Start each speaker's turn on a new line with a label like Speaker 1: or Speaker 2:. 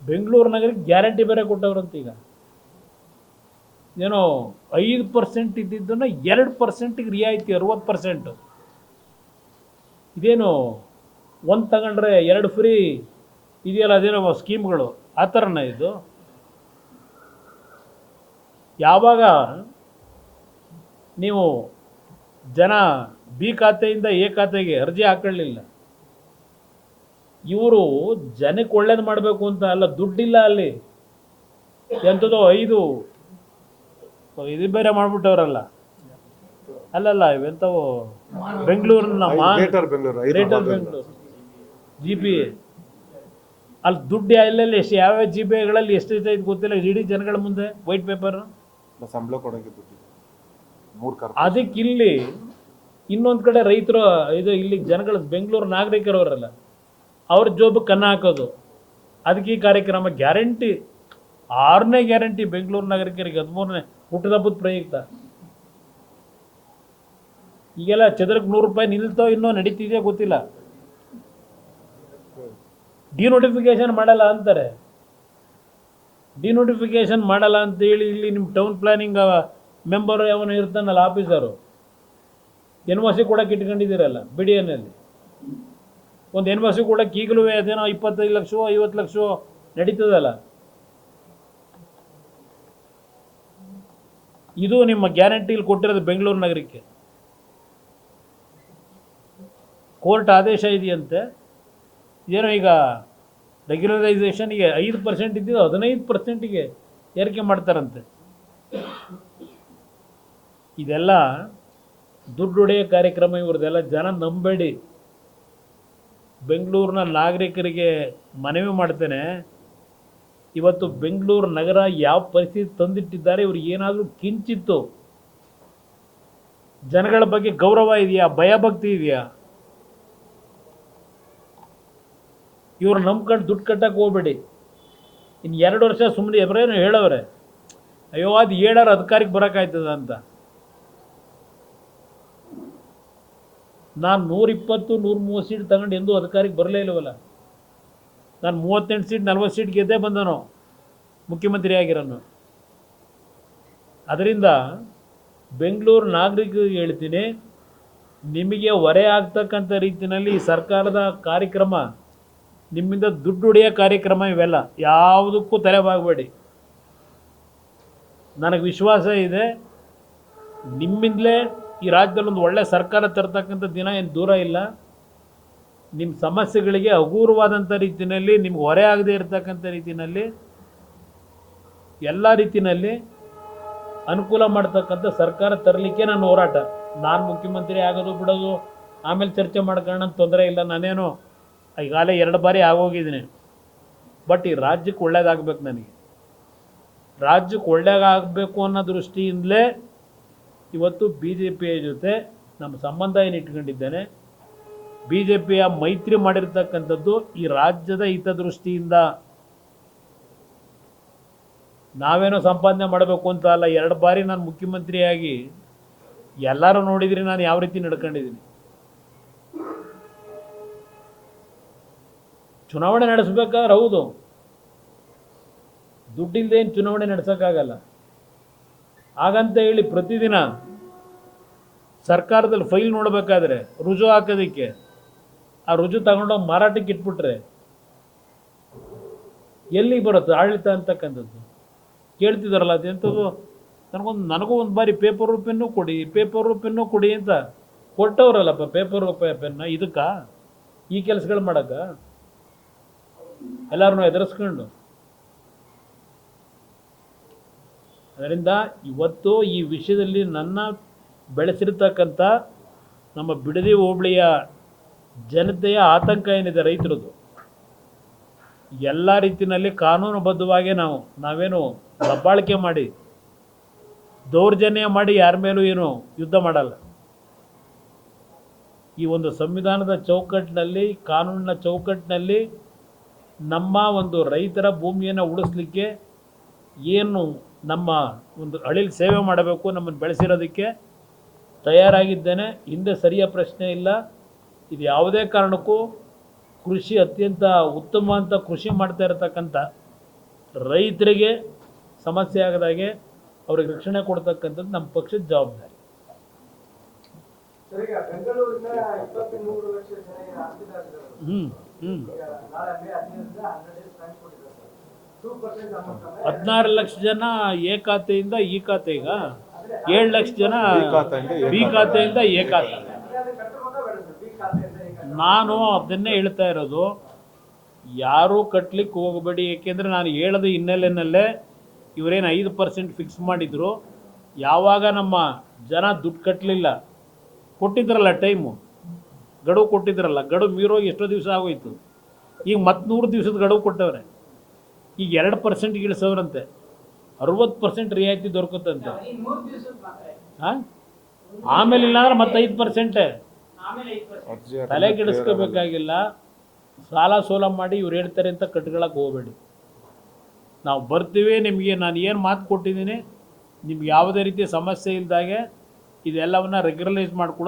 Speaker 1: ಬೆಂಗಳೂರು ನಗರಕ್ಕೆ ಗ್ಯಾರಂಟಿ ಬೇರೆ ಕೊಟ್ಟವ್ರಂತ. ಈಗ ಏನೋ 5% ಇದ್ದಿದ್ದನ್ನು 2%ಗೆ ರಿಯಾಯಿತಿ, 60%. ಇದೇನು ಒಂದು ತಗೊಂಡ್ರೆ 2 ಫ್ರೀ ಇದೆಯಲ್ಲ, ಅದೇನೋ ಸ್ಕೀಮ್ಗಳು, ಆ ಥರನ ಇದು? ಯಾವಾಗ ನೀವು ಜನ ಬಿ ಖಾತೆಯಿಂದ ಎ ಖಾತೆಗೆ ಅರ್ಜಿ ಹಾಕೊಳ್ಳಿಲ್ಲ, ಇವರು ಜನಕ್ಕೆ ಒಳ್ಳೇದು ಮಾಡಬೇಕು ಅಂತ ಅಲ್ಲ, ದುಡ್ಡಿಲ್ಲ ಅಲ್ಲಿ, ಎಂಥದೋ 5 ಇದು ಬೇರೆ ಮಾಡಿಬಿಟ್ಟವ್ರಲ್ಲ. ಅಲ್ಲಲ್ಲ, ಇವೆಂಥವು ಬೆಂಗಳೂರಿನ ಗ್ರೇಟರ್ ಬೆಂಗಳೂರು GPA, ಅಲ್ಲಿ ದುಡ್ಡು ಎಲ್ಲೆಲ್ಲಿ ಎಷ್ಟು, ಯಾವ್ಯಾವ GPAಗಳಲ್ಲಿ ಎಷ್ಟು ಇದು ಗೊತ್ತಿಲ್ಲ, ಇಡೀ ಜನಗಳ ಮುಂದೆ ವೈಟ್ ಪೇಪರ್
Speaker 2: ಸಂಬಳ ಕೊಡೋಕ್ಕೆ ದುಡ್ಡು.
Speaker 1: ಅದಕ್ಕೆ ಇಲ್ಲಿ ಇನ್ನೊಂದು ಕಡೆ ರೈತರು ಇದು, ಇಲ್ಲಿ ಜನಗಳ ಬೆಂಗಳೂರು ನಾಗರಿಕರವರಲ್ಲ, ಅವ್ರ ಜೋಬಕ್ಕೆ ಕನ್ನ ಹಾಕೋದು. ಅದಕ್ಕೆ ಈ ಕಾರ್ಯಕ್ರಮ ಗ್ಯಾರಂಟಿ, 6ನೇ ಗ್ಯಾರಂಟಿ ಬೆಂಗಳೂರು ನಾಗರಿಕರಿಗೆ, 13ನೇ ಹುಟ್ಟದಬ್ಬದ ಪ್ರಯುಕ್ತ. ಈಗೆಲ್ಲ ಚದರಕ್ಕೆ 100 ರೂಪಾಯಿ ನಿಲ್ತೋ ಇನ್ನೂ ನಡೀತಿದೆಯೋ ಗೊತ್ತಿಲ್ಲ. ಡಿನೋಟಿಫಿಕೇಶನ್ ಮಾಡಲ್ಲ ಅಂತಾರೆ. ಡಿನೋಟಿಫಿಕೇಶನ್ ಮಾಡಲ್ಲ ಅಂತೇಳಿ ಇಲ್ಲಿ ನಿಮ್ಮ ಟೌನ್ ಪ್ಲಾನಿಂಗ್ ಮೆಂಬರು ಯಾವನು ಇರ್ತಾನಲ್ಲ, ಆಫೀಸರು, NOC ಕೊಡೋಕೆ ಇಟ್ಕೊಂಡಿದ್ದೀರಲ್ಲ BDNಲ್ಲಿ. ಒಂದು NOC ಕೊಡೋಕೆ ಈಗಲೂ ಅದೇನೋ 25 ಲಕ್ಷವೋ 50 ಲಕ್ಷವೋ ನಡೀತದಲ್ಲ. ಇದು ನಿಮ್ಮ ಗ್ಯಾರಂಟಿಲಿ ಕೊಟ್ಟಿರೋದು ಬೆಂಗಳೂರು ನಗರಕ್ಕೆ. ಕೋರ್ಟ್ ಆದೇಶ ಇದೆಯಂತೆ, ಏನೋ ಈಗ ರೆಗ್ಯುಲರೈಸೇಷನ್ಗೆ 5% ಇದ್ದಿದ್ದು 15%ಗೆ ಏರಿಕೆ ಮಾಡ್ತಾರಂತೆ. ಇದೆಲ್ಲ ದುಡ್ಡು ಹೊಡೆಯೋ ಕಾರ್ಯಕ್ರಮ ಇವ್ರದ್ದೆಲ್ಲ. ಜನ ನಂಬೇಡಿ. ಬೆಂಗಳೂರಿನ ನಾಗರಿಕರಿಗೆ ಮನವಿ ಮಾಡ್ತೇನೆ, ಇವತ್ತು ಬೆಂಗಳೂರು ನಗರ ಯಾವ ಪರಿಸ್ಥಿತಿ ತಂದಿಟ್ಟಿದ್ದಾರೆ, ಇವ್ರಿಗೆ ಏನಾದರೂ ಕಿಂಚಿತ್ತು ಜನಗಳ ಬಗ್ಗೆ ಗೌರವ ಇದೆಯಾ, ಭಯಭಕ್ತಿ ಇದೆಯಾ? ಇವ್ರು ನಂಬ್ಕೊಂಡು ದುಡ್ಡು ಕಟ್ಟಕ್ಕೆ ಹೋಗ್ಬೇಡಿ. ಇನ್ನು 2 ವರ್ಷ ಸುಮ್ಮನೆ ಎವರೇನು ಹೇಳವ್ರೆ, ಅಯ್ಯೋ ಅದು ಹೇಳೋರು ಅಧಿಕಾರಿಗೆ ಬರೋಕ್ಕಾಯ್ತದ ಅಂತ. ನಾನು 120-130 ಸೀಟ್ ತಗೊಂಡು ಎಂದೂ ಅಧಿಕಾರಿಗೆ ಬರಲೇ ಇಲ್ಲವಲ್ಲ. ನಾನು 38 ಸೀಟ್ 40 ಸೀಟ್ ಗೆದ್ದೇ ಬಂದನು, ಮುಖ್ಯಮಂತ್ರಿ ಆಗಿರೋನು. ಅದರಿಂದ ಬೆಂಗಳೂರು ನಾಗರಿಕರಿಗೆ ಹೇಳ್ತೀನಿ, ನಿಮಗೆ ಹೊರೆ ಆಗ್ತಕ್ಕಂಥ ರೀತಿಯಲ್ಲಿ ಈ ಸರ್ಕಾರದ ಕಾರ್ಯಕ್ರಮ, ನಿಮ್ಮಿಂದ ದುಡ್ಡು ಹೊಡೆಯೋ ಕಾರ್ಯಕ್ರಮ ಇವೆಲ್ಲ ಯಾವುದಕ್ಕೂ ತಲೆಬಾಗಬೇಡಿ. ನನಗೆ ವಿಶ್ವಾಸ ಇದೆ, ನಿಮ್ಮಿಂದಲೇ ಈ ರಾಜ್ಯದಲ್ಲಿ ಒಂದು ಒಳ್ಳೆಯ ಸರ್ಕಾರ ತರ್ತಕ್ಕಂಥ ದಿನ ಏನು ದೂರ ಇಲ್ಲ. ನಿಮ್ಮ ಸಮಸ್ಯೆಗಳಿಗೆ ಹಗುರವಾದಂಥ ರೀತಿಯಲ್ಲಿ, ನಿಮ್ಗೆ ಹೊರೆ ಆಗದೆ ಇರತಕ್ಕಂಥ ರೀತಿಯಲ್ಲಿ, ಎಲ್ಲ ರೀತಿಯಲ್ಲಿ ಅನುಕೂಲ ಮಾಡ್ತಕ್ಕಂಥ ಸರ್ಕಾರ ತರಲಿಕ್ಕೆ ನನ್ನ ಹೋರಾಟ. ನಾನು ಮುಖ್ಯಮಂತ್ರಿ ಆಗೋದು ಬಿಡೋದು ಆಮೇಲೆ ಚರ್ಚೆ ಮಾಡ್ಕೊಳ್ಳೋಣ, ತೊಂದರೆ ಇಲ್ಲ. ನಾನೇನು ಈಗಾಗಲೇ 2 ಬಾರಿ ಆಗೋಗಿದ್ದೀನಿ. ಬಟ್ ಈ ರಾಜ್ಯಕ್ಕೆ ಒಳ್ಳೇದಾಗಬೇಕು. ನನಗೆ ರಾಜ್ಯಕ್ಕೆ ಒಳ್ಳೇದಾಗಬೇಕು ಅನ್ನೋ ದೃಷ್ಟಿಯಿಂದಲೇ ಇವತ್ತು BJPಯ ಜೊತೆ ನಮ್ಮ ಸಂಬಂಧ ಏನು ಇಟ್ಕೊಂಡಿದ್ದೇನೆ. BJPಯ ಮೈತ್ರಿ ಮಾಡಿರ್ತಕ್ಕಂಥದ್ದು ಈ ರಾಜ್ಯದ ಹಿತದೃಷ್ಟಿಯಿಂದ. ನಾವೇನೋ ಸಂಪಾದನೆ ಮಾಡಬೇಕು ಅಂತ ಅಲ್ಲ. 2 ಬಾರಿ ನಾನು ಮುಖ್ಯಮಂತ್ರಿಯಾಗಿ ಎಲ್ಲರೂ ನೋಡಿದ್ರಿ ನಾನು ಯಾವ ರೀತಿ ನಡ್ಕೊಂಡಿದ್ದೀನಿ. ಚುನಾವಣೆ ನಡೆಸಬೇಕಾದ್ರೆ ಹೌದು, ದುಡ್ಡಿಲ್ಲದೆ ಏನು ಚುನಾವಣೆ ನಡೆಸೋಕ್ಕಾಗಲ್ಲ. ಹಾಗಂತ ಹೇಳಿ ಪ್ರತಿದಿನ ಸರ್ಕಾರದಲ್ಲಿ ಫೈಲ್ ನೋಡಬೇಕಾದ್ರೆ ರುಜು ಹಾಕೋದಕ್ಕೆ ಆ ರುಜು ತಗೊಂಡೋಗಿ ಮಾರಾಟಕ್ಕೆ ಇಟ್ಬಿಟ್ರೆ ಎಲ್ಲಿಗೆ ಬರುತ್ತೆ ಆಡಳಿತ ಅಂತಕ್ಕಂಥದ್ದು? ಕೇಳ್ತಿದ್ದಾರಲ್ಲ, ಅದೆಂಥದ್ದು ನನಗೂ ಒಂದು ಬಾರಿ ಪೇಪರು ಪೆನ್ನು ಕೊಡಿ ಅಂತ ಕೊಟ್ಟವ್ರಲ್ಲಪ್ಪ. ಪೇಪರು ಪೆನ್ನ ಇದಕ್ಕ ಈ ಕೆಲಸಗಳು ಮಾಡೋಕ್ಕ ಎಲ್ಲರನ್ನೂ ಎದುರಿಸ್ಕೊಂಡು. ಅದರಿಂದ ಇವತ್ತು ಈ ವಿಷಯದಲ್ಲಿ ನನ್ನ ಬೆಳೆಸಿರ್ತಕ್ಕಂಥ ನಮ್ಮ ಬಿಡದಿ ಹೋಬಳಿಯ ಜನತೆಯ ಆತಂಕ ಏನಿದೆ ರೈತರದು, ಎಲ್ಲ ರೀತಿಯಲ್ಲಿ ಕಾನೂನುಬದ್ಧವಾಗಿ ನಾವೇನು ದಬ್ಬಾಳಿಕೆ ಮಾಡಿ ದೌರ್ಜನ್ಯ ಮಾಡಿ ಯಾರ ಮೇಲೂ ಏನು ಯುದ್ಧ ಮಾಡಲ್ಲ. ಈ ಒಂದು ಸಂವಿಧಾನದ ಚೌಕಟ್ಟಿನಲ್ಲಿ, ಕಾನೂನಿನ ಚೌಕಟ್ಟಿನಲ್ಲಿ ನಮ್ಮ ಒಂದು ರೈತರ ಭೂಮಿಯನ್ನು ಉಳಿಸ್ಲಿಕ್ಕೆ ಏನು ನಮ್ಮ ಒಂದು ಅಳಿಲ್ ಸೇವೆ ಮಾಡಬೇಕು, ನಮ್ಮನ್ನು ಬೆಳೆಸಿರೋದಕ್ಕೆ ತಯಾರಾಗಿದ್ದೇನೆ. ಹಿಂದೆ ಸರಿಯ ಪ್ರಶ್ನೆ ಇಲ್ಲ. ಇದು ಯಾವುದೇ ಕಾರಣಕ್ಕೂ ಕೃಷಿ ಅತ್ಯಂತ ಉತ್ತಮ ಅಂತ ಕೃಷಿ ಮಾಡ್ತಾ ಇರತಕ್ಕಂಥ ರೈತರಿಗೆ ಸಮಸ್ಯೆ ಆಗದಾಗೆ ಅವ್ರಿಗೆ ರಕ್ಷಣೆ ಕೊಡ್ತಕ್ಕಂಥದ್ದು ನಮ್ಮ ಪಕ್ಷದ ಜವಾಬ್ದಾರಿ.
Speaker 3: ಸರ್, ಈಗ ಬೆಂಗಳೂರಿನ 23 ಲಕ್ಷ ಜನ ಏನು ಆಸ್ತಿದಾರರಿದ್ದಾರೆ. ಈಗ ನಾಳೆ ಮೇ 15ರಿಂದ 100 days ಟೈಮ್ ಕೊಟ್ಟಿದ್ದಾರೆ ಸರ್. 2% ಅಮೌಂಟ್ ಅಂದ್ರೆ
Speaker 1: 16 ಲಕ್ಷ ಜನ ಎ ಖಾತೆಯಿಂದ ಈ ಖಾತೆಗ, 7 ಲಕ್ಷ ಜನ ಬಿ ಖಾತೆಯಿಂದ ಎ ಖಾತೆ.
Speaker 3: ಅದು ಕಟ್ಟಬಹುದಾ ಬೇಡ ಸರ್? ಬಿ ಖಾತೆಯಿಂದ ಈಗ
Speaker 1: ನಾನು ಅದನ್ನೇ ಹೇಳ್ತಾ ಇರೋದು, ಯಾರೂ ಕಟ್ಲಿಕ್ಕೆ ಹೋಗಬೇಡಿ. ಏಕೆಂದರೆ ನಾನು ಹೇಳೋದು ಹಿನ್ನೆಲೆಯಲ್ಲೇ ಇವರೇನು 5% ಫಿಕ್ಸ್ ಮಾಡಿದ್ರು. ಯಾವಾಗ ನಮ್ಮ ಜನ ದುಡ್ಡು ಕಟ್ಟಲಿಲ್ಲ, ಕೊಟ್ಟಿದ್ರಲ್ಲ ಟೈಮು, ಗಡುವು ಕೊಟ್ಟಿದ್ರಲ್ಲ, ಗಡುವು ಮೀರೋಗಿ ಎಷ್ಟೋ ದಿವಸ ಆಗೋಯ್ತು. ಈಗ 100 ದಿವಸದ ಗಡುವು ಕೊಟ್ಟವ್ರೆ. ಈಗ 2% ಇಳಿಸೋರಂತೆ, 60% ರಿಯಾಯಿತಿ ದೊರಕುತ್ತಂತೆ. ಹಾಂ, ಆಮೇಲೆ ಇಲ್ಲಾಂದ್ರೆ ಮತ್ತೆ 5%. ತಲೆ ಕೆಡಿಸ್ಕೋಬೇಕಾಗಿಲ್ಲ. ಸಾಲ ಸೋಲ ಮಾಡಿ ಇವ್ರು ಹೇಳ್ತಾರೆ ಅಂತ ಕಟ್ಕೊಳಕ್ಕೆ ಹೋಗಬೇಡಿ. ನಾವು ಬರ್ತೀವಿ, ನಿಮಗೆ ನಾನು ಏನು ಮಾತು ಕೊಟ್ಟಿದ್ದೀನಿ, ನಿಮ್ಗೆ ಯಾವುದೇ ರೀತಿಯ ಸಮಸ್ಯೆ ಇಲ್ದಾಗೆ ಇದೆಲ್ಲವನ್ನ ರೆಗ್ಯುಲರೈಸ್ ಮಾಡಿಕೊಡೋದು